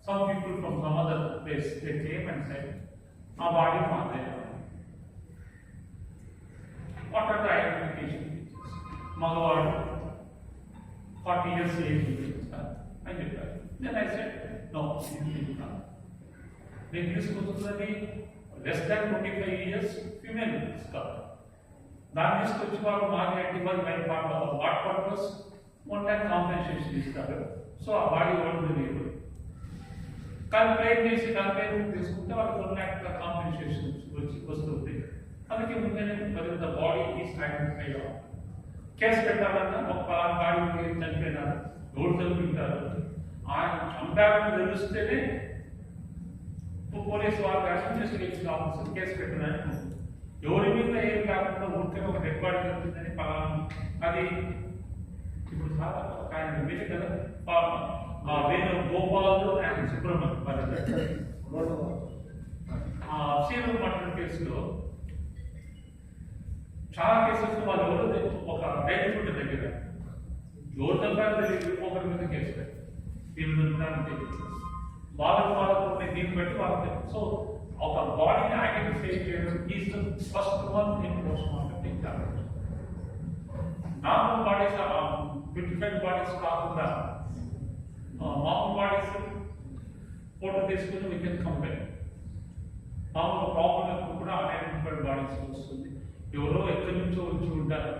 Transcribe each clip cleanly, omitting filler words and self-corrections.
some people from some other place, they came and said, our body Mother. What are the identification features? Magawadu, 40 years age. I did that. Then I said, no, you can't. Then this was less than 25 years, female scholar. That is which part of market was by part of what purpose? One time compensation is covered. So our body won't be able. Compare this one lakh compensation which was the thing. Whether the body is identified or case పెట్టాలన్నా ఒక పలానా body చనిపోయినారు ఎవరు చనిపోయింటారు ఆయన చంపాలని తెలుస్తేనే police వాళ్ళు investigation officer case పెట్టడానికి ఎవరి మీద ఏం కాకుండా ఉంటే ఒక డెడ్ బాడీ దొరుకుతుందని పలానా అది ఇప్పుడు చాలా ఒక ఆయన మీద కదా Venu Gopal and Subrahmanyam CM mutton కేసులో చాలా కేసెస్ వాళ్ళు ఎవరు ఒక రైతు దగ్గర ఎవరు తప్పారో తెలియదు ఒకరి మీద కేసు వాళ్ళకు దీన్ని బట్టి వాళ్ళకి సో ఒక బాడీని ఐడెంటిఫై చేయడం is the first one in post mortem examination. Normal bodies బ్యూటిఫైడ్ bodies కాకుండా మామూలు బాడీస్ ఫోటో తీసుకుని వీ కెన్ కంపేర్. మామూలు ప్రాబ్లం కూడా అన్ఐడెంటిఫైడ్ బాడీస్ వస్తుంది. ఎవరో ఎక్కడి నుంచో వచ్చి ఉంటారు,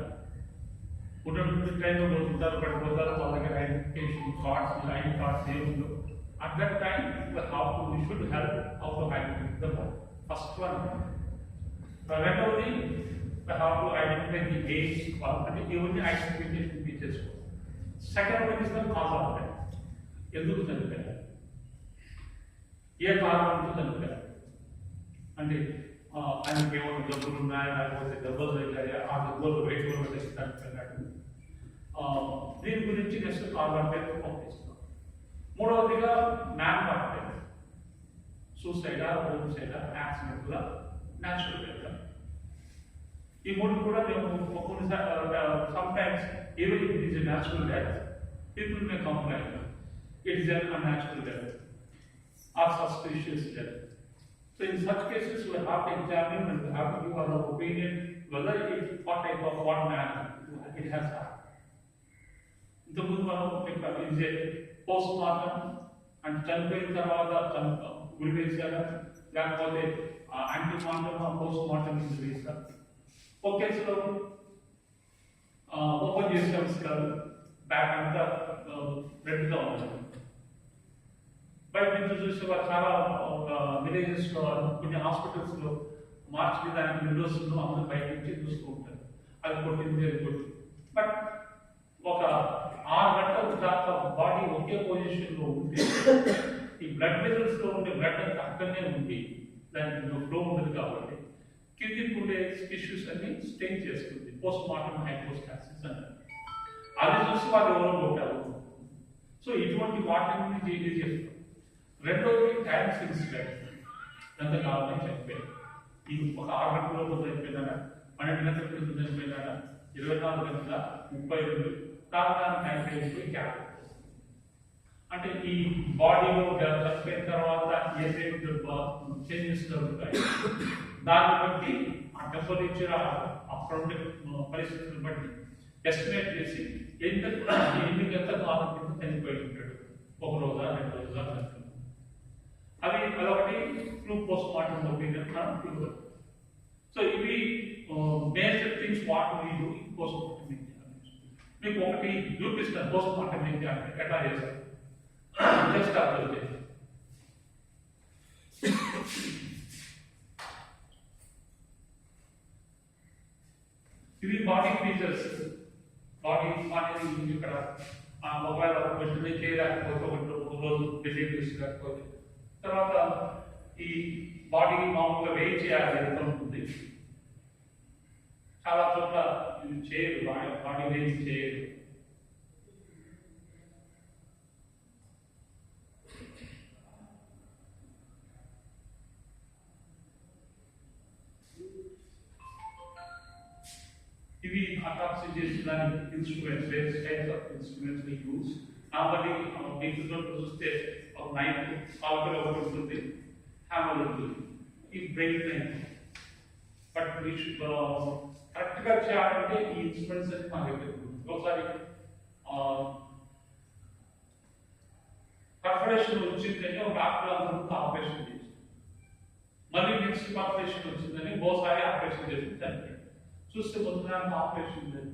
ఉన్నటువంటి ట్రైన్లో పోతుంటారు, పడిపోతారు, వాళ్ళ దగ్గర ఐడెంటిఫికేషన్ కార్డ్స్ ఐడి కార్డ్స్ ఏముందో at that time we should help how to identify the body. First one, రెండవది how to identify the age అంటే ఇవన్నీ identification features. Second one is the cause of death. ఎందుకు చనిపోయారు, ఏ కారణంతో చనిపోయారు అంటే ఆయనకి ఏమైనా జబ్బులు ఉన్నాయా లేకపోతే దెబ్బలు తగ్గాయా, ఆ దెబ్బలు వెయిట్ వల్ల చనిపోయినట్టు. దీని గురించి నెక్స్ట్ కాజ్ ఆఫ్ డెత్ పంపిస్తాం. మూడవదిగా మ్యాన్ కాఫ్ డెత్, సూసైడా, హోమిసైడా, యాక్సిడెంట్గా, న్యాచురల్ డెత్. ఈ మూడు కూడా మేము some times even it is a natural death people may complain it is an unnatural death or suspicious death. So in such cases we have to examine and we have to give our opinion whether what type of what manner it has happened. ఇంతకుముందు మనం is a postmortem and చనిపోయిన తర్వాత గురి వేశారా లేకపోతే యాంటీమార్టం postmortem గురి వేశారు. ఒక కేసులో ఓపెన్ చేసాం స్కల్, బ్యాక్ అంతా రెడ్గా ఉంటుంది. బయట నుంచి చూసే వారు చాలా విలేజెస్లో కొన్ని హాస్పిటల్స్లో మార్చి దానికి విండోస్లో అందరూ బయట నుంచి చూస్తూ ఉంటారు, అది కొట్టింది అది కొట్టింది. బట్ ఒక 6 గంటల దాకా బాడీ ఒకే పొజిషన్లో ఉంటే ఈ బ్లడ్ వెజల్స్లో ఉండే బ్లడ్ అక్కడనే ఉంది, దానికి ఫ్లో ఉండదు కాబట్టి కిందికి ఉండే టిష్యూస్ అన్ని స్టెయిన్ చేస్తుంది. పోస్ట్ మార్టం హైపోస్టాసిస్ అంటారు. అది చూసి వాళ్ళు ఎవరో కొట్టారు. సో ఇటువంటి వాటిని చేస్తారు. రెండోది టైమ్ సెన్సిటివ్, ఎంతకాలం చనిపోయారు, ఇది ఒక 6 గంటల లోపు చనిపోయినారా, 12 గంటల క్రితం చనిపోయినారా, 24 గంటల, 32 కారణానికి అయిపోయి గ్యాప్. అంటే ఈ బాడీలో చనిపోయిన తర్వాత ఏదైతే చేంజెస్ జరుగుతాయి దాన్ని బట్టి ఆ టెంపరేచర్ అక్కడ పరిస్థితులను బట్టి ఎస్టిమేట్ చేసి ఎంత కాలం కింద చనిపోయి ఉంటాడు, 1 రోజా 2 రోజా చనిపోయి. అది అదొకటి ట్రూ పోస్ట్ మార్టం ఒపీనియన్ మనం చూడవచ్చు. సో ఇవి major things what we do in post mortem examination. మీకు ఒకటి చూపిస్తాను పోస్ట్ మార్టం ఎగ్జామినేషన్ ఎట్లా చేస్తారు. జస్ట్ అబ్జర్వ్ చేయండి. ఇవి బాడీ ఫీచర్స్. బాడీ అనేది ఇక్కడ ఒకవేళ వెంటనే చేయలేకపోతే ఒక రోజు విజిట్ చేసుకోకపోతే తర్వాత ఈ బాడీ మామూలుగా వెయిట్ చేయాలి ఎంత ఉంటుంది. చాలా చోట్ల ఇది చేయరు, బాడీ వెయిట్ చేయరు. ఇవి అటాప్సీ చేసేదానికి instruments, various types of instruments we use. Normally వీటితో చూస్తే ఒక నైఫ్ కాల్కులర్ ఒకటి ఉంటుంది, హ్యామర్ ఉంటుంది, ఈ బ్రెయిన్ నైఫ్. బట్ కరెక్ట్గా చేయాలంటే ఈ ఇన్స్ట్రుమెంట్స్ అని మాకు ఎప్పుడు ఒకసారి పర్ఫరేషన్ వచ్చిందని ఒక డాక్టర్ అందరూ ఆపరేషన్ చేసి, మళ్ళీ నెక్స్ట్ పర్ఫరేషన్ వచ్చిందని ఓసారి ఆపరేషన్ చేసి చనిపోయింది. చూస్తే మొత్తం ఆపరేషన్ లేదు.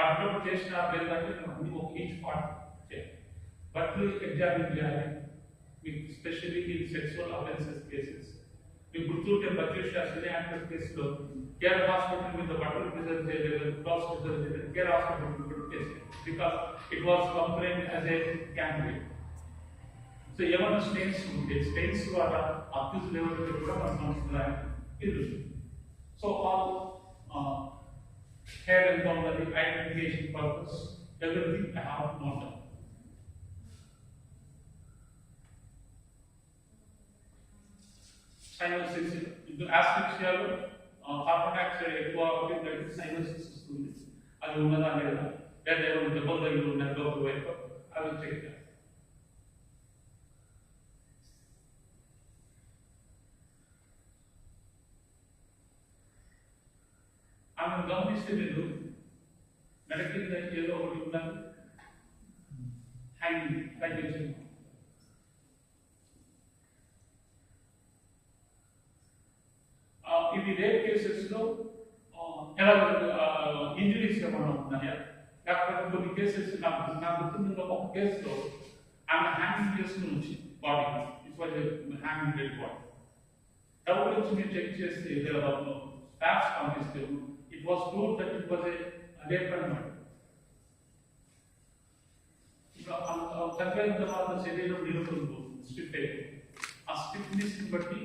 అటువంటి చేసిన ఏంటంటే అన్ని ఒక ఈచ్ పార్ట్ చేయాలి. బట్లు ఎగ్జామిన్ చేయాలి. మీకు స్పెషల్లీ ఈ సెక్సువల్ అఫెన్సెస్ కేసెస్ మీకు గుర్తుంటే బత్యూషా సినియాక్టర్ కేసులో కేర్ హాస్పిటల్ మీద బట్టలు ప్రిజర్వ్ చేయలేదు, క్లాస్ ప్రిజర్వ్ చేయలేదు, care hospital case because it was complaint as a candidate. So ఏమైనా స్టెయిన్స్ ఉంటే స్టెయిన్స్ ద్వారా అక్యూజ్ లెవెల్ కూడా మన సంస్థ తెలుసు. So all hair encounter, identification purpose, everything I have not done. Cyanosis, into asphyxia, carbon dioxide ఎక్కువ అవుతుంది, cyanosis వస్తుంది. అది ఉన్నదా లేదా, లేదా ఏమైనా దెబ్బలు తగిలి ఉన్నాయి లోపల వైపు, అవి చెక్ చేయాలి. ఆమెను గమనిస్తే మీరు మెడ కింద ఏదో ఒకటి ఉండాలి, హ్యాంగింగ్ లైక్ ఇవి రేప్ కేసెస్ లో ఎలా ఇంజరీస్ ఏమైనా ఉన్నాయా, లేకపోతే కొన్ని కేసెస్ నాకు గుర్తున్న ఒక కేసులో ఆమె హ్యాంగింగ్ చేసుకుని వచ్చి body it was hanging dead body డబ్బు వచ్చి మీరు చెక్ చేస్తే స్టాఫ్స్ పంపిస్తే it was proved that it was a rape and murder. చనిపోయిన తర్వాత శరీరం నిలుపుతుంది స్టిఫ్ అయిపోయింది. ఆ స్టిఫ్నెస్ బట్టి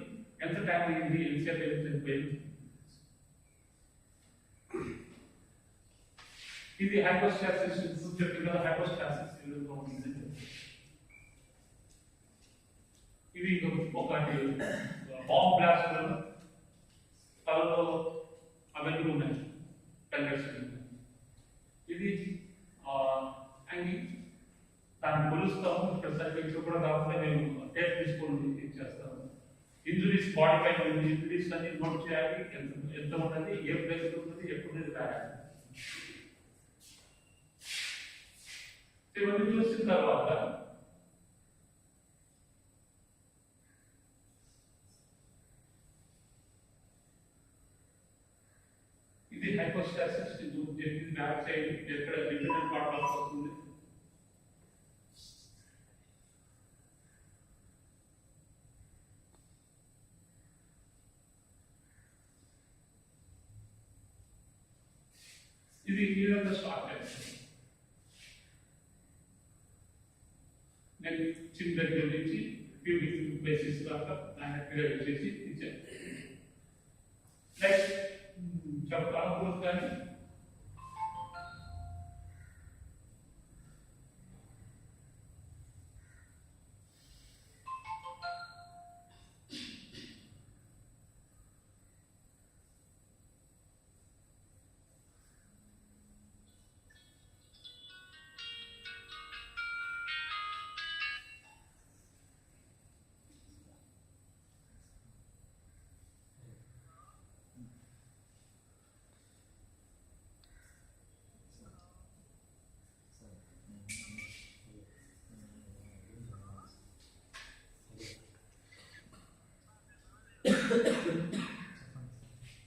ఎంత టైం అయింది, ఎంతసేపు చనిపోయింది. ఇది హైపోస్టాసిస్ చెప్పింది కదా, హైపోస్టాసిస్ ఉంటుంది. ఇది ఒకటి బాంబ్ బ్లాస్ట్ తలలో అవన్నీ ఉన్నాయి, కన్వర్షన్. ఇది దాన్ని కొలుస్తాము. సర్టిఫికెట్ కూడా కాకుండా మేము టేప్ తీసుకొని ఇచ్చేస్తాము. ఇంజురీస్ బాడీ పైన ఇంజురీస్ అన్ని నోట్ చేయాలి, ఎంత ఉన్నది, ఏ ప్లేస్ ఉంటుంది, ఎప్పుడు రాయాలి. ఇవన్నీ చూసిన తర్వాత ఇది హైపోస్టాసిస్ చెప్పింది బ్యాక్ సైడ్ ఎక్కడ లిమిటెడ్ పార్ట్ ఆఫ్ వస్తుంది. ఇది ఈ విధంగా స్టార్ట్ చేస్తాను. నేను చిన్న దగ్గర నుంచి ప్యూబిక్ ప్లేసెస్ దాకా డైరెక్ట్గా వచ్చేసి ఇచ్చాను. నెక్స్ట్ చెప్పాలి కానీ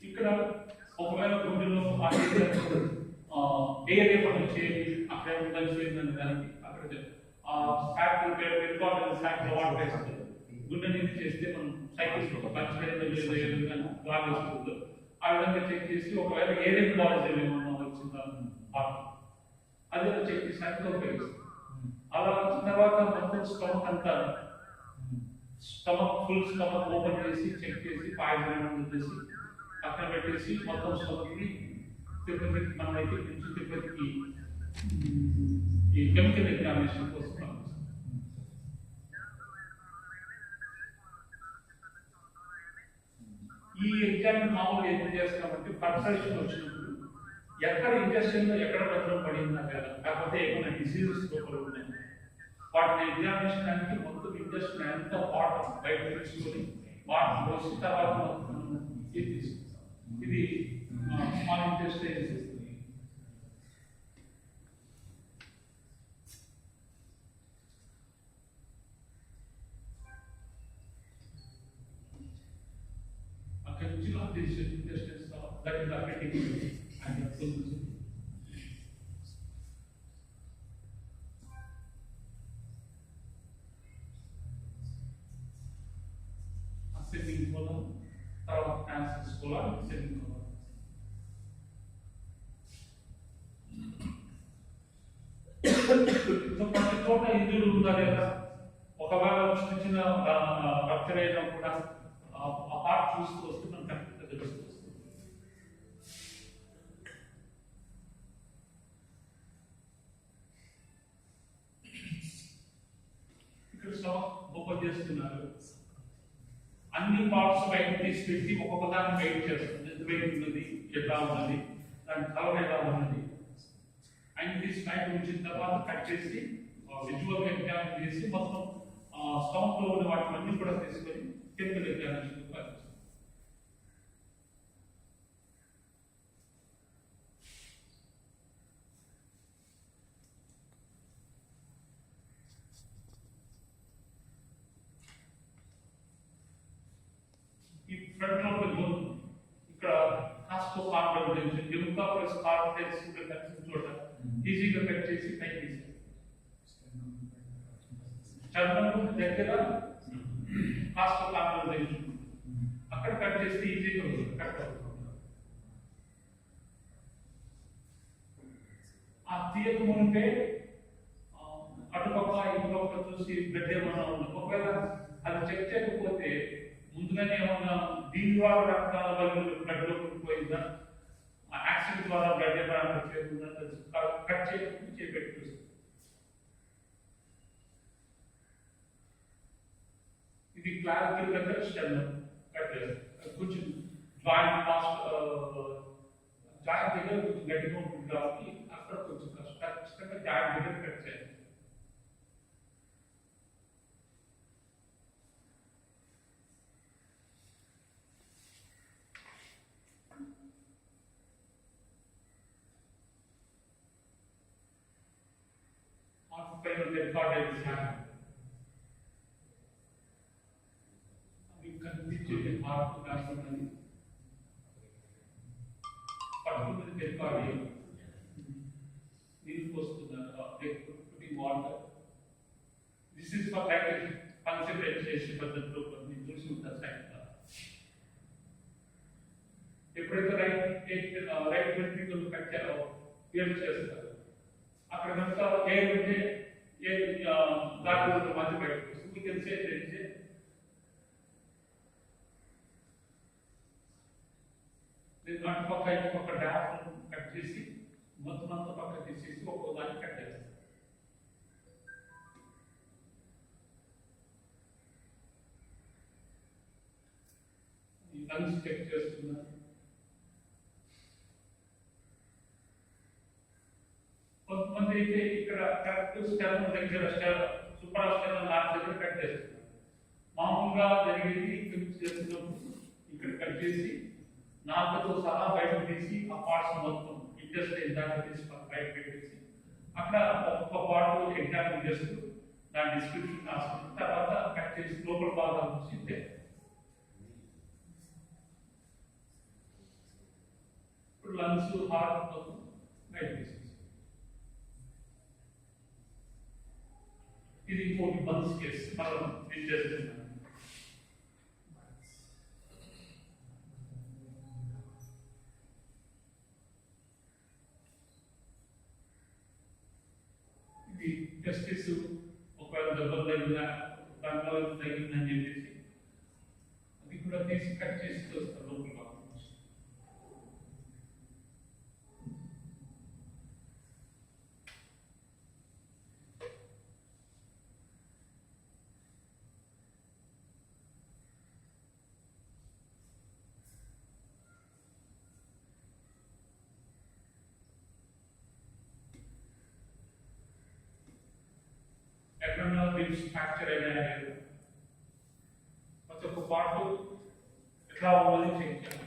ఇక్కడ ఒకవేళ గుండెలో ఏరియా పనులు చేయండి, అక్కడ ఉండాలి చేయండి దానికి అక్కడ వాటర్ వేస్తుంది. గుండె నుంచి చేస్తే మనం సైకిల్ పంచలేదు బాగా వస్తుందో ఆ విధంగా చెక్ చేసి ఒకవేళ ఏరియా బాడీస్ ఏమేమన్నా వచ్చిందా అదే చెక్ చేసి సైకిల్ ఉపయోగిస్తాం. అలా వచ్చిన తర్వాత మొత్తం స్టమక్ అంతా స్టమక్ ఫుల్ స్టమక్ ఓపెన్ చేసి చెక్ చేసి పాయిజన్ చేసి పక్కన పెట్టేసి మొత్తం స్టమక్ని తిరుపతికి మనమైతే నుంచి తిరుపతికి ఈ కెమికల్ ఎగ్జామినేషన్ కోసం ఈ ఎగ్జామ్ మామూలుగా ఎందుకు చేస్తామంటే పర్సరేషన్ వచ్చినప్పుడు ఎక్కడ ఇంజక్షన్ ఎక్కడ భద్రం పడిందా కదా, కాకపోతే ఏమైనా డిసీజెస్ లోపల ఉన్నాయి వాటిని ఎగ్జామినేషన్ అంటే మొత్తం జస్ట్ ఎంత వాటర్ బయట తెచ్చుకొని వాటర్ పోసి తర్వాత ఇది తీసుకుంటాం. ఇది స్మాల్ ఇంటెస్టైన్స్ ఇస్తుంది. అక్కడ నుంచి intestines that is appendix and ascending colon, తర్వాత transverse colon, descending colon. So ప్రతి చోట ఇంజురీ ఉందా లేదా, ఒకవేళ చిన్న చిన్న రప్చర్ అయినా కూడా ఆ పార్ట్ చూస్తూ వస్తే మనం కరెక్ట్గా తెలుస్తూ వస్తుంది. ఇక్కడ స్టమక్ ఓపెన్ చేస్తున్నారు, అన్ని పార్ట్స్ బయట తీసి పెట్టి ఒక్కొక్క దాన్ని వెయిట్ చేస్తుంది. ఎంత వెయిట్ ఉన్నది, ఎట్లా ఉన్నది, దాని కలర్ ఎలా ఉన్నది అండ్ తీసి బయట ఉంచిన తర్వాత కట్ చేసి విజువల్ ఎగ్జామిన్ చేసి మొత్తం స్టమక్ లో ఉన్న వాటిని కూడా తీసుకొని కెమికల్ ఎగ్జామినేషన్ ఈ ఫ్రంట్ లో ఇక్కడ కాస్కో కార్బన్ ఎముక ప్లస్ కార్బోహైడ్రేట్స్ కలిసిన చోట ఈజీగా కట్ చేసి పైకి తీసేది. చర్మం దగ్గర కాస్కో కార్బన్ అక్కడ కట్ చేస్తే ఈజీగా కట్ అవుతుంది. ఆ తీయక మునిపే అటుపక్క ఇటుపక్క చూసి బ్లడ్ ఏమన్నా ఉంది, ఒకవేళ అది చెక్ చేయకపోతే ముందుగానే ఏమన్నా దీని ద్వారా రక్తాల వల్ల బ్లడ్ లోకి పోయిందా, యాక్సిడెంట్ ద్వారా బ్లడ్ ఏమైనా కట్ చేయకుండా చేపెట్టి ఇది క్లారికల్ దగ్గర స్టెమ్ కట్ చేస్తారు. కొంచెం జాయింట్ కాస్ట్ జాయింట్ దగ్గర కొంచెం గట్టిగా ఉంటుంది కాబట్టి అక్కడ కొంచెం ఖచ్చితంగా జాయింట్ దగ్గర కట్ చేయాలి. Recorded happened. We constituted part of nationally, particularly recording. Needle post to the putting water. This is for like concentration for the group of the using the side. ఎప్పుడైతే రైట్ వెంట్రికల్ కట్ క్లియర్ చేస్తారు అక్కడ కనుక air ఉంటే air గాలి మధ్య బయటకు వస్తుంది. మీకు తెలిసే నేను అటు పక్క ఇటు పక్క డాఫ్ కట్ చేసి మొత్తం అంతా పక్క తీసేసి ఒక్కో దాన్ని కట్ చేస్తాను. ఈ లంగ్స్ చెక్ చేస్తున్నాను. కొంతమంది అయితే ఇక్కడ కరెక్ట్ స్టెమ్ దగ్గర సూపరాస్టెమ్ లాస్ట్ దగ్గర కట్ చేస్తున్నారు. మామూలుగా జరిగేది ఇక్కడ చేస్తున్నప్పుడు ఇక్కడ కట్ చేసి నాలుకతో సహా బయటకు తీసి ఆ పార్ట్స్ మొత్తం ఇంటెస్టైన్ దాకా తీసి బయట పెట్టేసి అక్కడ ఒక్కొక్క పార్ట్ ఎగ్జామిన్ చేస్తూ దాని డిస్క్రిప్షన్ రాసుకున్న తర్వాత కట్ చేసి లోపల భాగాలు చూసి ఇప్పుడు లంగ్స్ హార్ట్ బయట తీసేసి ఇది ఇంకోటి బన్స్ కేసు మనం ఏం చేస్తున్నాం. ఇది జస్టిస్ ఒకవేళ దెబ్బలు తగిలినా దానివల్ల తగిలిందని చెప్పేసి అది కూడా తీసి కట్ చేసి వస్తారు లోపల. ribs fracture అయినా పాటు ఎట్లా ఉన్నది చెక్ చేయాలి.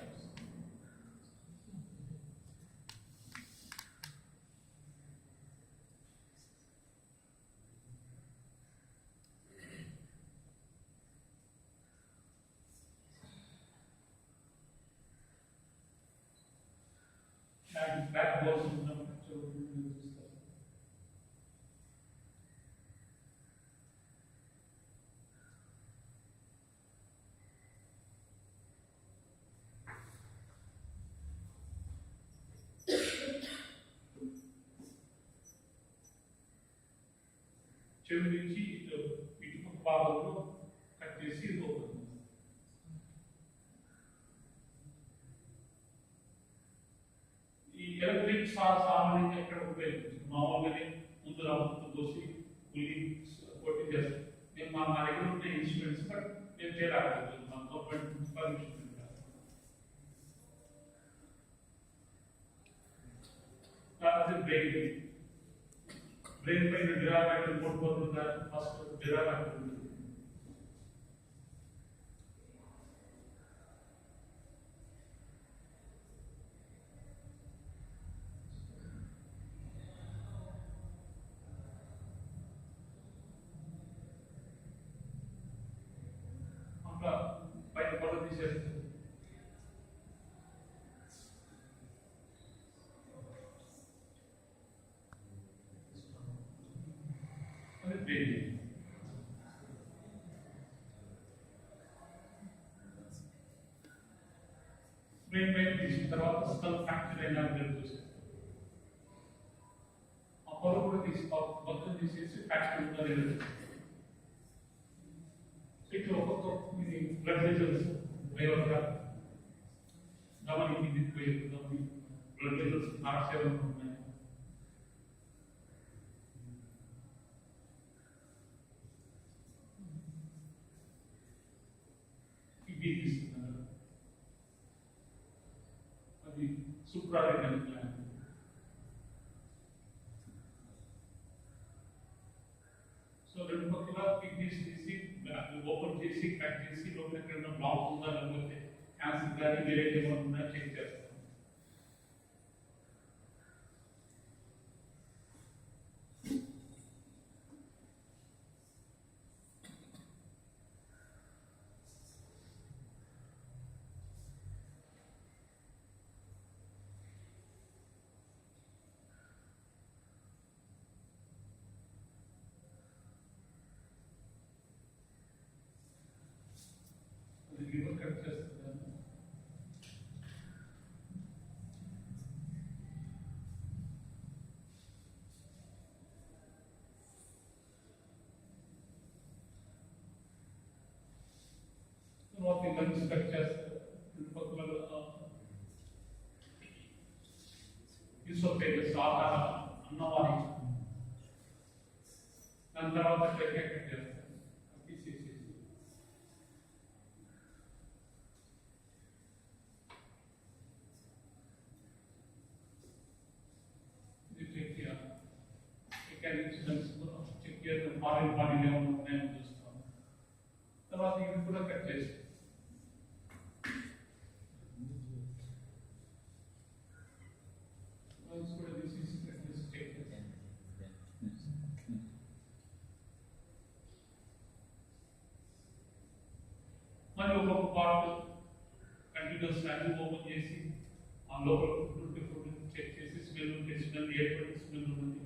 బ్యాక్ బోర్డ్స్ ఉన్నప్పుడు చెవి నుంచి ఇటుక భాగంలో కట్ చేసి పోతుంది. ఈ ఎలక్ట్రిక్ సామాన్యంగా ఎక్కడ ఉపయోగించు మామూలుగానే ముందు రాముతో తోసి పులి కొట్టి చేస్తాం. నేను మా దగ్గర ఉన్న ఇన్స్ట్రుమెంట్స్ బట్ నేను చేయలేకపోతుంది మా గవర్నమెంట్ పర్మిషన్. బ్రెయిన్ పైన డిరామైట్ కొట్టుకుంటుందా ఫస్ట్ డిరామైట్ ఉంటుంది. అట్లా పైన పొడ తీసేస్తుంది. బ్రెయిన్ పైన తీసిన తర్వాత స్కల్ ఫ్రాక్చర్ అయినా చూసేస్తాం. ఆ పొర కూడా మొత్తం తీసేసి ఫ్రాక్చర్ ఉందా లేదా ఇట్లా ఒక్కొక్క ఇది బ్లడ్ వెజల్స్ వేయవద్దా గమని పోయి బ్లడ్ వెజల్స్ నాశనం ఉన్నాయి. ఇది తీసుకున్నారు అది సుప్రారెనల్ గ్లాండ్. సో రెండు పక్కల కిడ్నీస్ తీసి ఓపెన్ చేసి కట్ చేసి లోపల ఎక్కడైనా బ్లాక్ ఉందా లేకపోతే క్యాన్సర్ కానీ వేరే ఏమైనా ఉందా చెక్ చేస్తాం. లివర్ కట్ చేస్తున్నాను. తర్వాత లంగ్స్ కట్ చేస్తారు. చుట్టుపక్కల యూసోఫేగస్ ఆహార అన్నవారి దాని తర్వాత కట్ చేస్తారు. చెక్ చేస్తాం. ఫారెన్ బాడీలు ఏమైనా ఉన్నాయని చూస్తాం. తర్వాత ఇవి కూడా కట్ చేస్తాం. కూడా తీసేసి కట్ చేసి చెక్ చేస్తాం. మరి ఒక్కొక్క పార్ట్ కంటిన్యూస్ వాల్యూ ఓపెన్ చేసి ఆ లోపల ఫుడ్ చెక్ చేసి స్మెల్ ఉంటే స్మెల్ ఎటువంటి స్మెల్ ఉన్నది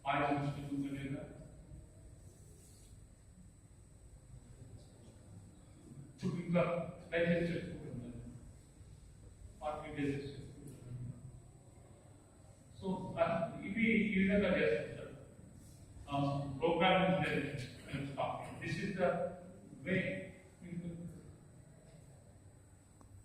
పాయిజన్ స్మెల్ ఉందా లేదా ఫుడ్ ఇంకా డైజెస్ట్ చేసుకుంటున్నారు. పార్టీ డైజెస్ట్ చేసుకుంటున్నారు. సో ఇవి ఈ విధంగా చేస్తారు.